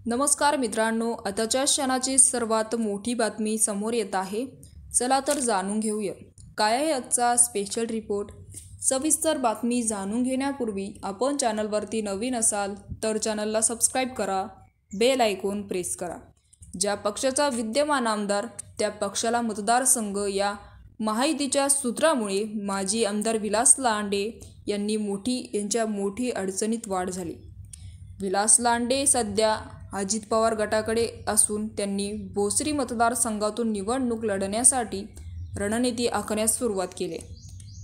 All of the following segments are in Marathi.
नमस्कार मित्रांनो, आताच्या क्षणाची सर्वात मोठी बातमी समोर येत आहे। चला तर जाणून घेऊया काय आहे आजचा स्पेशल रिपोर्ट। सविस्तर बातमी जाणून घेण्यापूर्वी आपण चॅनलवरती नवीन असाल तर चॅनलला सबस्क्राइब करा, बेल आयकॉन प्रेस करा। ज्या पक्षाचा विद्यमान आमदार त्या पक्षाला मतदारसंघ या महायुतीच्या सूत्रामुळे माजी आमदार विलास लांडे यांच्या मोठी अडचणीत वाढ झाली। विलास लांडे सध्या अजित पवार गटाकडे असून त्यांनी भोसरी मतदारसंघातून निवडणूक लढण्यासाठी रणनीती आखण्यास सुरुवात केली।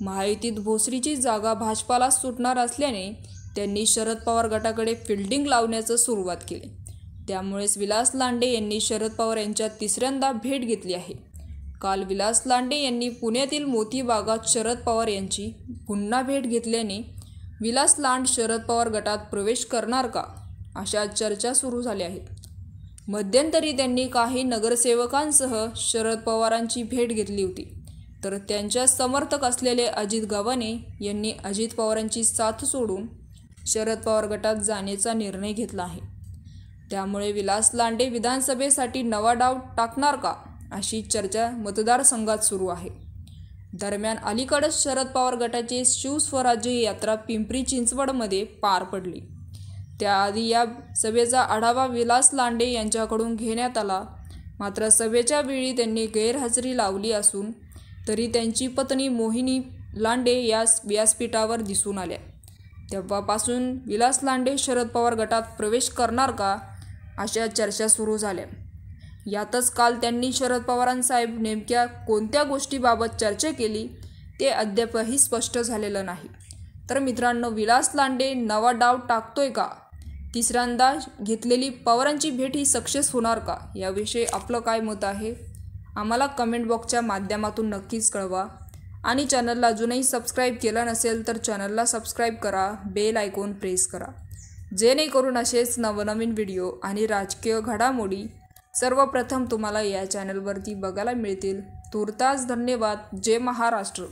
महायुतीत भोसरीची जागा भाजपाला सुटणार असल्याने त्यांनी शरद पवार गटाकडे फिल्डिंग लावण्याचं सुरुवात केली। त्यामुळेच विलास लांडे यांनी शरद पवार यांच्या तिसऱ्यांदा भेट घेतली आहे। काल विलास लांडे यांनी पुण्यातील मोती बागात शरद पवार यांची पुन्हा भेट घेतल्याने विलास लांड शरद पवार गटात प्रवेश करणार का अशा चर्चा सुरू झाल्या आहेत। मध्यंतरी त्यांनी काही नगरसेवकांसह शरद पवारांची भेट घेतली होती, तर त्यांच्या समर्थक असलेले अजित गव्हाणे यांनी अजित पवारांची साथ सोडून शरद पवार गटात जाण्याचा निर्णय घेतला आहे। त्यामुळे विलास लांडे विधानसभेसाठी नवा डाव टाकणार का अशी चर्चा मतदारसंघात सुरू आहे। दरम्यान अलीकडेच शरद पवार गटाची शिवस्वराज्य यात्रा पिंपरी चिंचवडमध्ये पार पडली। त्याआधी या सभेचा आढावा विलास लांडे यांच्याकडून घेण्यात आला, मात्र सभेच्या वेळी त्यांनी गैरहजेरी लावली असून तरी त्यांची पत्नी मोहिनी लांडे या व्यासपीठावर दिसून आल्या। तेव्हापासून विलास लांडे शरद पवार गटात प्रवेश करणार का अशा चर्चा सुरू झाल्या। यातच काल त्यांनी शरद पवारांसाहेब नेमक्या कोणत्या गोष्टीबाबत चर्चा केली ते अद्यापही स्पष्ट झालेलं नाही। तर मित्रांनो, विलास लांडे नवा डाव टाकतोय का? तिसऱ्यांदा घेतलेली पवारांची भेट ही सक्सेस होणार का? याविषयी आपलं काय मत आहे आम्हाला कमेंट बॉक्सच्या माध्यमातून नक्कीच कळवा। आणि चॅनलला अजूनही सबस्क्राईब केलं नसेल तर चॅनलला सबस्क्राईब करा, बेल आयकॉन प्रेस करा, जेणेकरून असेच नवनवीन व्हिडिओ आणि राजकीय घडामोडी सर्वप्रथम तुम्हाला या चॅनलवरती बघायला मिळतील। तूर्तास धन्यवाद। जय महाराष्ट्र।